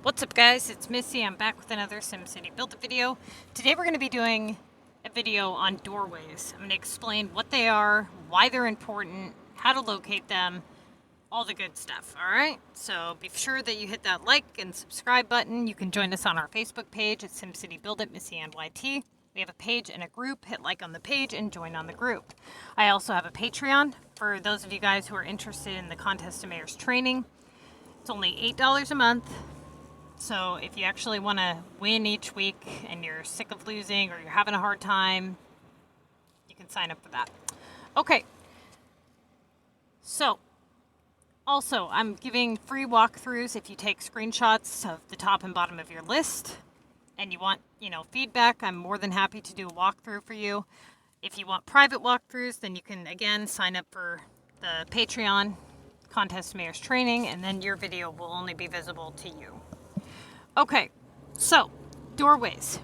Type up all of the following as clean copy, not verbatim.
What's up, guys? It's Missy. I'm back with another SimCity Build It video. Today we're going to be doing a video on doorways. I'm going to explain what they are, why they're important, how to locate them, all the good stuff, alright? So be sure that you hit that like and subscribe button. You can join us on our Facebook page at SimCity Build It, MissyAnneTTVYT. We have a page and a group. Hit like on the page and join on the group. I also have a Patreon for those of you guys who are interested in the Contest to Mayor's training. It's only $8 a month. So if you actually want to win each week and you're sick of losing or you're having a hard time, you can sign up for that. Okay. So, also, I'm giving free walkthroughs if you take screenshots of the top and bottom of your list and you want, feedback. I'm more than happy to do a walkthrough for you. If you want private walkthroughs, then you can, again, sign up for the Patreon Contest Mayor's Training, and then your video will only be visible to you. Okay, so doorways.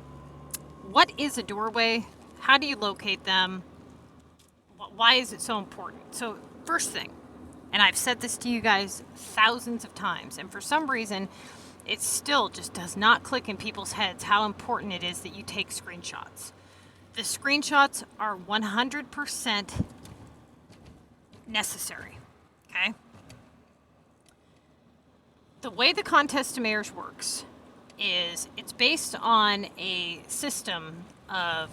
What is a doorway? How do you locate them? Why is it so important? So first thing, and I've said this to you guys thousands of times, and for some reason, it still just does not click in people's heads how important it is that you take screenshots. The screenshots are 100% necessary, okay? The way the Contest to Mayors works is it's based on a system of,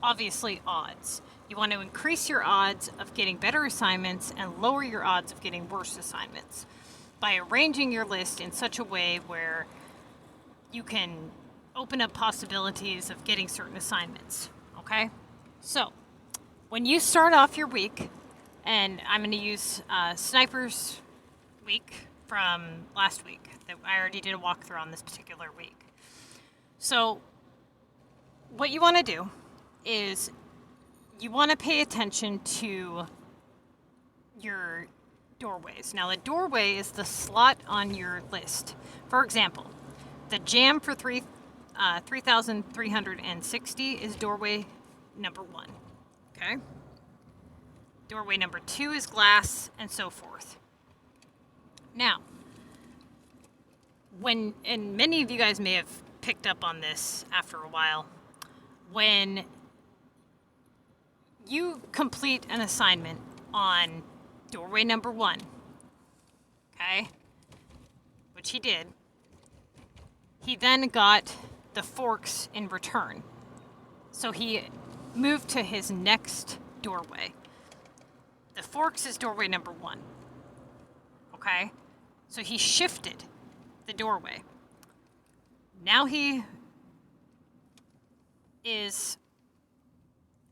obviously, odds. You want to increase your odds of getting better assignments and lower your odds of getting worse assignments by arranging your list in such a way where you can open up possibilities of getting certain assignments, okay? So, when you start off your week, and I'm going to use Sniper's week from last week. I already did a walkthrough on this particular week. So what you want to do is you want to pay attention to your doorways. Now, the doorway is the slot on your list. For example, the jam for 3,360 is doorway number 1. Okay? Doorway number 2 is glass, and so forth. Now, and many of you guys may have picked up on this after a while, when you complete an assignment on doorway number 1, okay, which he did, he then got the forks in return. So he moved to his next doorway. The forks is doorway number 1, okay? So he shifted the doorway. Now he is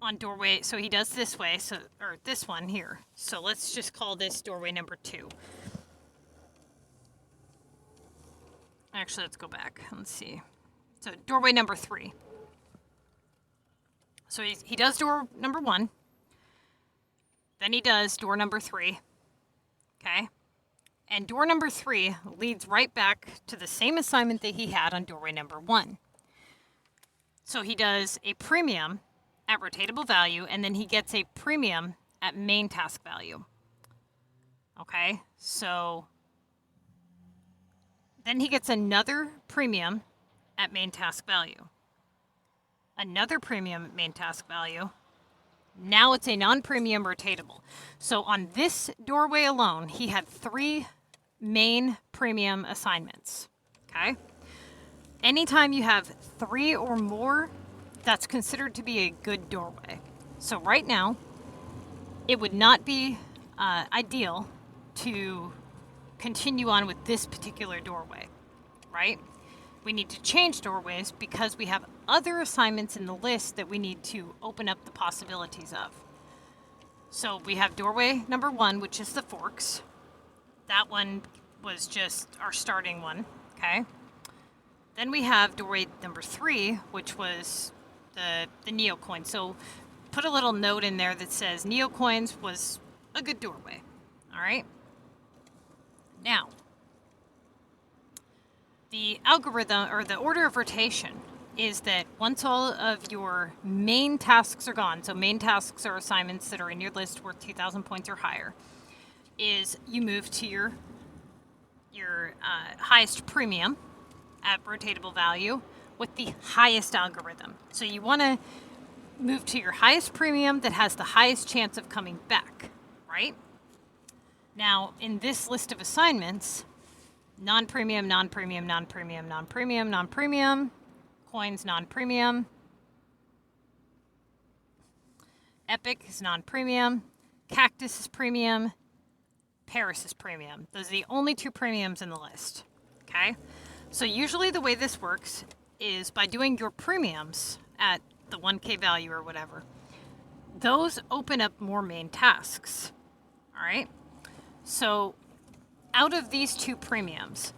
on doorway, so he does this way, or this one here. So let's just call this doorway number 2. Actually, let's go back. Let's see. So doorway number 3. So he does door number 1. Then he does door number 3. Okay? And door number 3 leads right back to the same assignment that he had on doorway number 1. So he does a premium at rotatable value, and then he gets a premium at main task value. Okay, so then he gets another premium at main task value. Another premium at main task value. Now it's a non-premium rotatable. So on this doorway alone, he had 3 main premium assignments, okay? Anytime you have 3 or more, that's considered to be a good doorway. So right now, it would not be ideal to continue on with this particular doorway, right? We need to change doorways because we have other assignments in the list that we need to open up the possibilities of. So we have doorway number 1, which is the forks. That one was just our starting one, okay? Then we have doorway number 3, which was the neocoin. So put a little note in there that says neocoins was a good doorway, all right? Now, the algorithm, or the order of rotation, is that once all of your main tasks are gone, so main tasks are assignments that are in your list worth 2,000 points or higher, is you move to your highest premium, at rotatable value with the highest algorithm. So you want to move to your highest premium that has the highest chance of coming back, right? Now, in this list of assignments, non-premium, non-premium, non-premium, non-premium, non-premium, coins non-premium, Epic is non-premium, Cactus is premium, Paris is premium. Those are the only two premiums in the list, okay? So usually the way this works is by doing your premiums at the 1K value or whatever. Those open up more main tasks, all right? So out of these two premiums,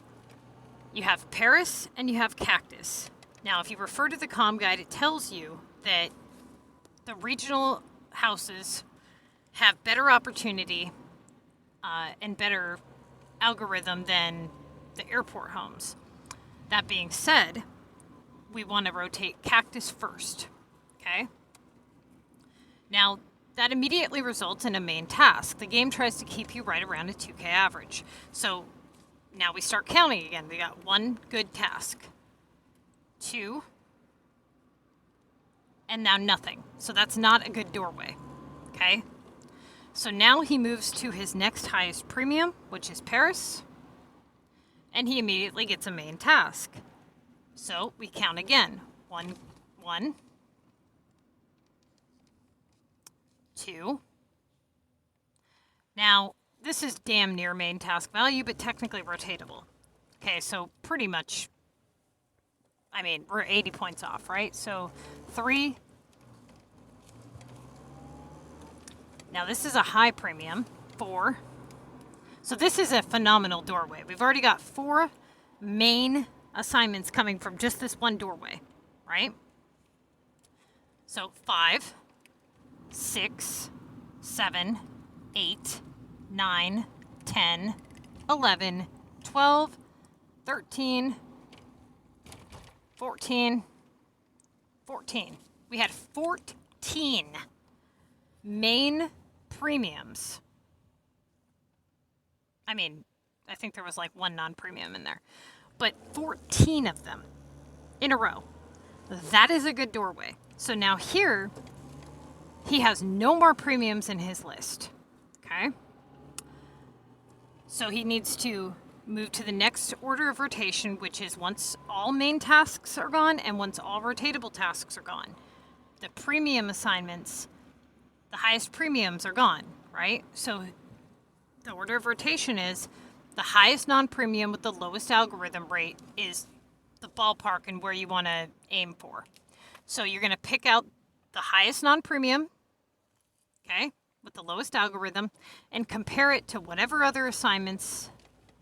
you have Paris and you have Cactus. Now, if you refer to the comm guide, it tells you that the regional houses have better opportunity and better algorithm than the airport homes. That being said, we want to rotate Cactus first, okay? Now, that immediately results in a main task. The game tries to keep you right around a 2K average. So now we start counting again. We got one good task, two, and now nothing. So that's not a good doorway, okay? So now he moves to his next highest premium, which is Paris, and he immediately gets a main task. So we count again. One, two. Now, this is damn near main task value, but technically rotatable. Okay, so pretty much, I mean, we're 80 points off, right? So 3. Now this is a high premium, 4. So this is a phenomenal doorway. We've already got 4 main assignments coming from just this one doorway, right? So 5, 6, 7, 8, 9, 10, 11, 12, 13, 14. We had 14 main premiums. I mean, I think there was like one non-premium in there, but 14 of them in a row. That is a good doorway. So now here, he has no more premiums in his list, okay? So he needs to move to the next order of rotation, which is once all main tasks are gone and once all rotatable tasks are gone. The premium assignments, the highest premiums are gone, right? So the order of rotation is the highest non-premium with the lowest algorithm rate is the ballpark and where you want to aim for. So you're going to pick out the highest non-premium, okay, with the lowest algorithm, and compare it to whatever other assignments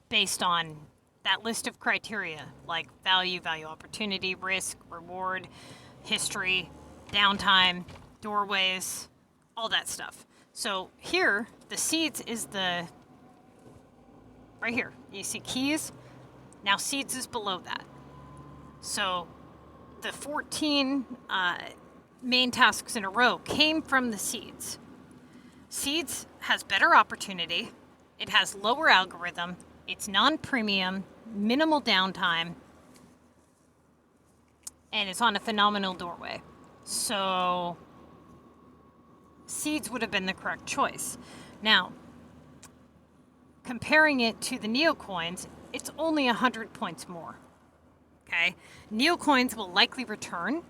based on that list of criteria, like value, value opportunity, risk, reward, history, downtime, doorways, all that stuff. So here, the seeds is the, right here, you see keys? Now seeds is below that. So the 14 main tasks in a row came from the seeds. Seeds has better opportunity, it has lower algorithm, it's non-premium, minimal downtime, and it's on a phenomenal doorway. So seeds would have been the correct choice. Now, comparing it to the neocoins, it's only 100 points more. Okay? Neocoins will likely return.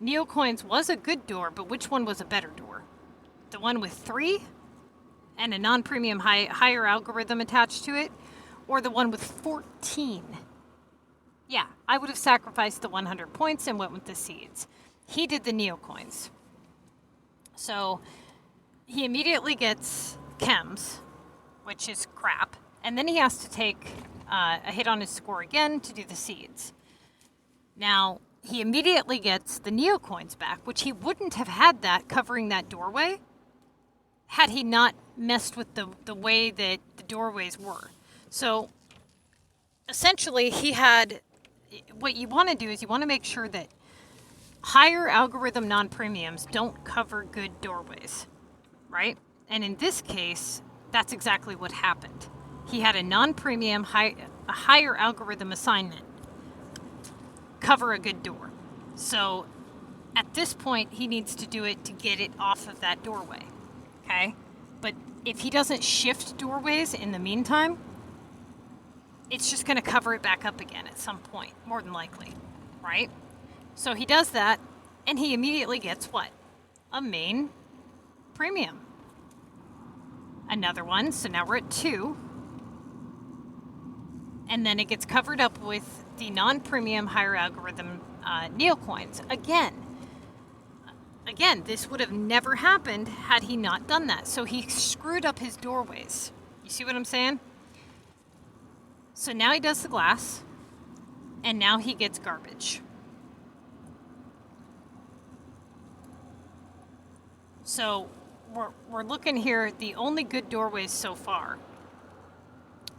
Neocoins was a good door, but which one was a better door? The one with 3 and a non-premium higher algorithm attached to it, or the one with 14? Yeah, I would have sacrificed the 100 points and went with the seeds. He did the neocoins. So he immediately gets chems, which is crap, and then he has to take a hit on his score again to do the seeds. Now, he immediately gets the neocoins back, which he wouldn't have had that covering that doorway had he not messed with the way that the doorways were. So essentially, he had, what you want to do is you want to make sure that higher algorithm non-premiums don't cover good doorways, right? And in this case, that's exactly what happened. He had a non-premium, a higher algorithm assignment. cover a good door. So at this point, he needs to do it to get it off of that doorway, okay? But if he doesn't shift doorways in the meantime, it's just going to cover it back up again at some point, more than likely, right? So he does that, and he immediately gets what? A main premium. Another one, so now we're at 2. And then it gets covered up with the non-premium higher algorithm neocoins. Again, this would have never happened had he not done that. So he screwed up his doorways. You see what I'm saying? So now he does the glass, and now he gets garbage. So we're looking here, the only good doorways so far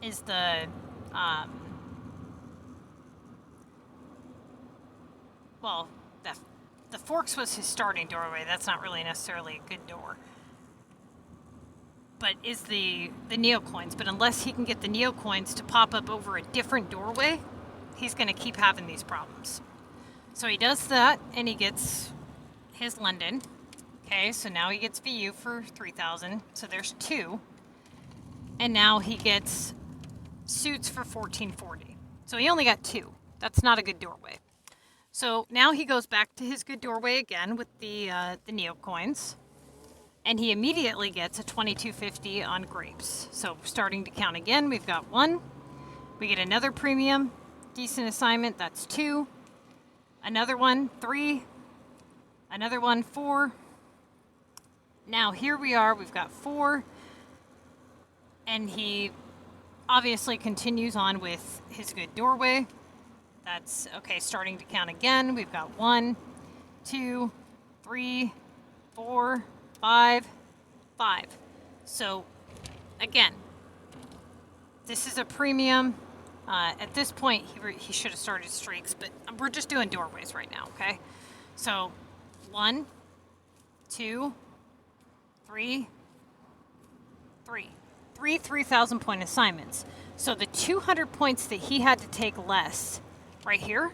is the the forks was his starting doorway. That's not really necessarily a good door. But is the neocoins. But unless he can get the neocoins to pop up over a different doorway, he's going to keep having these problems. So he does that, and he gets his London. Okay, so now he gets VU for 3,000. So there's 2. And now he gets suits for 1440. So he only got 2. That's not a good doorway. So now he goes back to his good doorway again with the neocoins, and he immediately gets a 2250 on grapes. So starting to count again, we've got 1. We get another premium, decent assignment, that's 2. Another one, 3. Another one, 4. Now here we are, we've got 4. And he obviously continues on with his good doorway. That's okay, starting to count again. We've got 1, 2, 3, 4, 5, 5. So again, this is a premium. At this point, he should have started streaks, but we're just doing doorways right now, okay? So 1, 2, 3, 3. 3 3,000 point assignments. So the 200 points that he had to take less right here,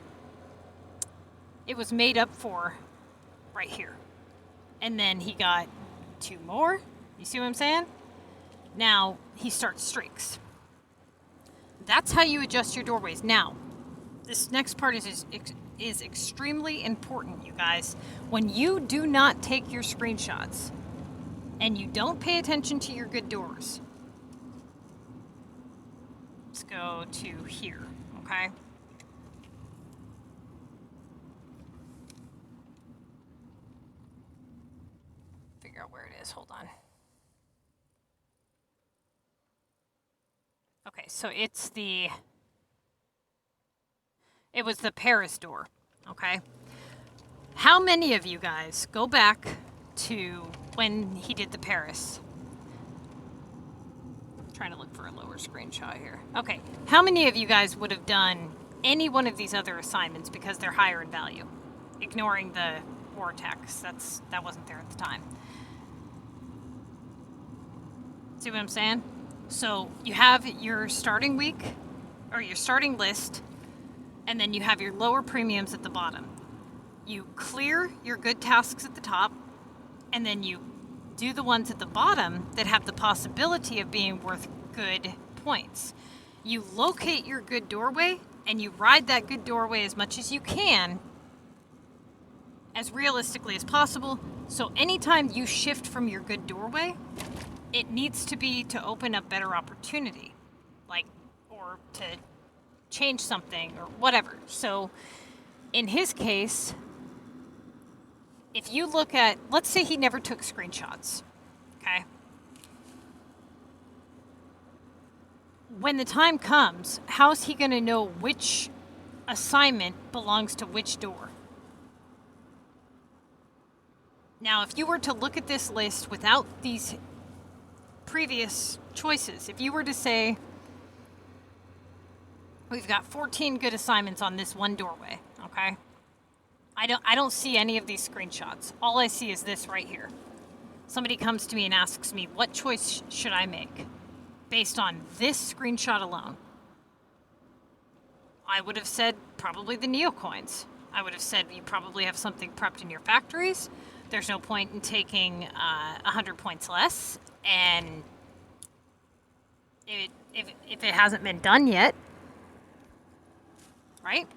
it was made up for right here. And then he got 2 more. You see what I'm saying? Now he starts streaks. That's how you adjust your doorways. Now, this next part is extremely important, you guys. When you do not take your screenshots and you don't pay attention to your good doors, let's go to here, okay? Figure out where it is, hold on. Okay, so it was the Paris door, okay? How many of you guys go back to when he did the Paris? I'm trying to look for a lower screenshot here. Okay, how many of you guys would have done any one of these other assignments because they're higher in value? Ignoring the vortex, that wasn't there at the time. See what I'm saying? So you have your starting week, or your starting list, and then you have your lower premiums at the bottom. You clear your good tasks at the top, and then you do the ones at the bottom that have the possibility of being worth good points. You locate your good doorway, and you ride that good doorway as much as you can, as realistically as possible. So anytime you shift from your good doorway, it needs to be to open up better opportunity, or to change something or whatever. So in his case, if you look at, let's say he never took screenshots, okay? When the time comes, how's he going to know which assignment belongs to which door? Now, if you were to look at this list without these previous choices, if you were to say, we've got 14 good assignments on this one doorway, okay? I don't see any of these screenshots. All I see is this right here. Somebody comes to me and asks me, what choice should I make based on this screenshot alone? I would have said probably the neocoins. I would have said you probably have something prepped in your factories. There's no point in taking 100 points less, and if it hasn't been done yet, right?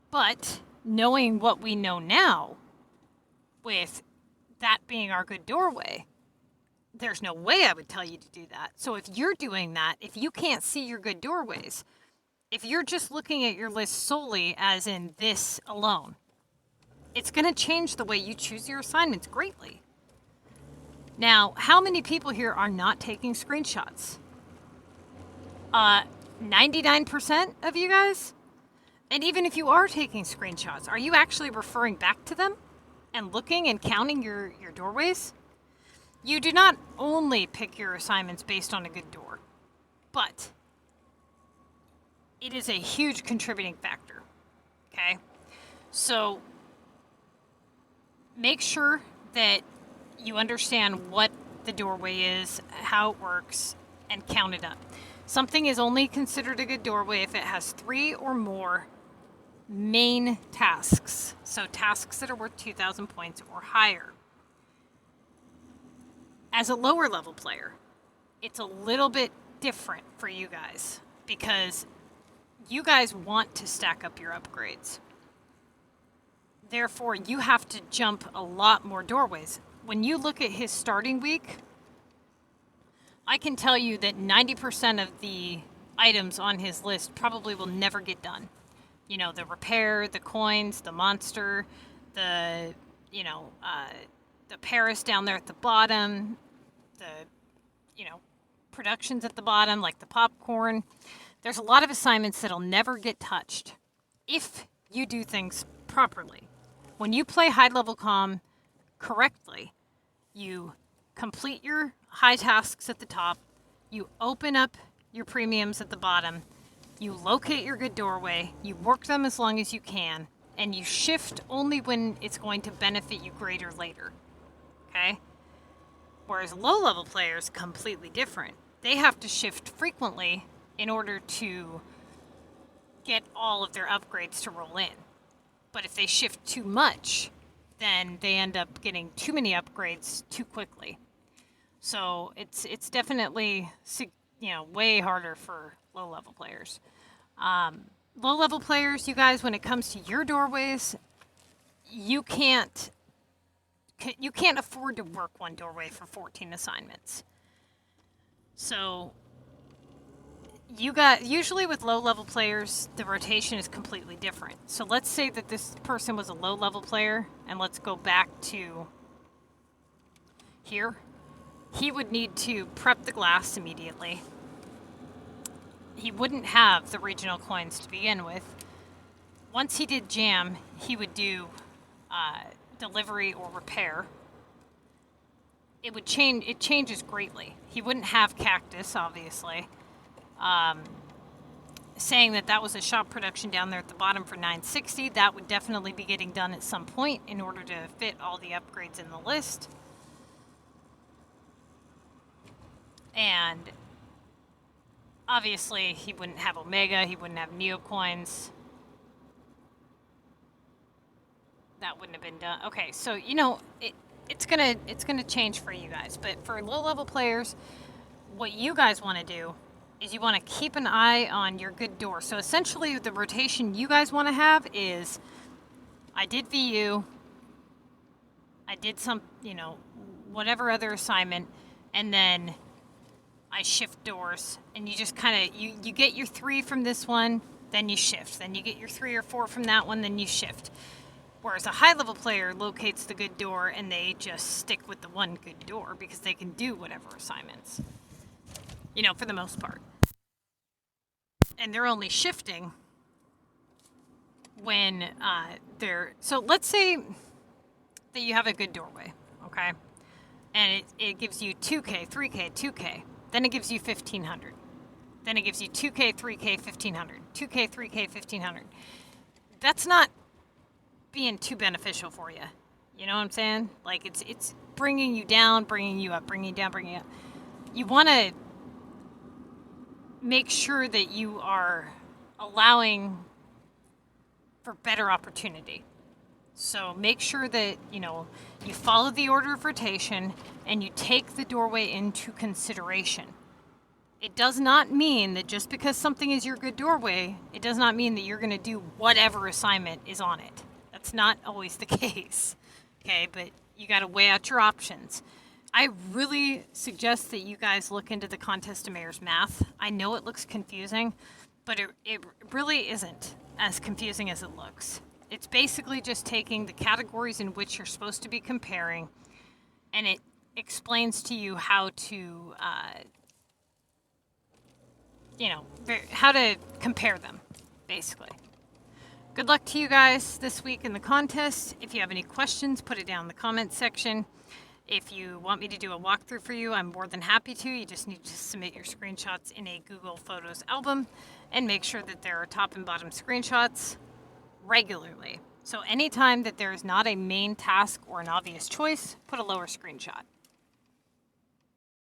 But knowing what we know now, with that being our good doorway, there's no way I would tell you to do that. So if you're doing that, if you can't see your good doorways, if you're just looking at your list solely as in this alone, it's going to change the way you choose your assignments greatly. Now, how many people here are not taking screenshots? 99% of you guys? And even if you are taking screenshots, are you actually referring back to them and looking and counting your doorways? You do not only pick your assignments based on a good door, but it is a huge contributing factor, okay? So make sure that you understand what the doorway is, how it works, and count it up. Something is only considered a good doorway if it has 3 or more main tasks. So tasks that are worth 2,000 points or higher. As a lower level player, it's a little bit different for you guys because you guys want to stack up your upgrades. Therefore, you have to jump a lot more doorways. When you look at his starting week, I can tell you that 90% of the items on his list probably will never get done. You know, the repair, the coins, the monster, the Paris down there at the bottom, the, productions at the bottom, like the popcorn. There's a lot of assignments that'll never get touched if you do things properly. When you play high-level comm correctly, you complete your high tasks at the top, you open up your premiums at the bottom, you locate your good doorway, you work them as long as you can, and you shift only when it's going to benefit you greater later. Okay? Whereas low-level players, completely different. They have to shift frequently in order to get all of their upgrades to roll in. But if they shift too much, then they end up getting too many upgrades too quickly. So it's definitely, way harder for low-level players. Low-level players, you guys, when it comes to your doorways, you can't afford to work one doorway for 14 assignments. So usually with low-level players, the rotation is completely different. So let's say that this person was a low-level player, and let's go back to here. He would need to prep the glass immediately. He wouldn't have the regional coins to begin with. Once he did jam, he would do delivery or repair. It would change. It changes greatly. He wouldn't have cactus, obviously. Saying that was a shop production down there at the bottom for 960. That would definitely be getting done at some point in order to fit all the upgrades in the list. And obviously, he wouldn't have Omega. He wouldn't have Neocoins. That wouldn't have been done. Okay, so it's gonna change for you guys. But for low-level players, what you guys want to do is you want to keep an eye on your good door. So essentially, the rotation you guys want to have is, I did VU, I did some, whatever other assignment, and then I shift doors, and you just kind of, you get your 3 from this one, then you shift. Then you get your 3 or 4 from that one, then you shift. Whereas a high-level player locates the good door, and they just stick with the one good door because they can do whatever assignments, for the most part. And they're only shifting when so let's say that you have a good doorway, okay? And it gives you 2K, 3K, 2K. Then it gives you 1,500. Then it gives you 2K, 3K, 1,500. 2K, 3K, 1,500. That's not being too beneficial for you. You know what I'm saying? Like, it's bringing you down, bringing you up, bringing you down, bringing you up. You want to make sure that you are allowing for better opportunity. So make sure that, you follow the order of rotation and you take the doorway into consideration. It does not mean that just because something is your good doorway, it does not mean that you're going to do whatever assignment is on it. That's not always the case. Okay, but you got to weigh out your options. I really suggest that you guys look into the Contest of Mayors math. I know it looks confusing, but it really isn't as confusing as it looks. It's basically just taking the categories in which you're supposed to be comparing, and it explains to you how to how to compare them, basically. Good luck to you guys this week in the contest. If you have any questions, put it down in the comments section. If you want me to do a walkthrough for you, I'm more than happy to. You just need to submit your screenshots in a Google Photos album and make sure that there are top and bottom screenshots regularly. So anytime that there is not a main task or an obvious choice, put a lower screenshot.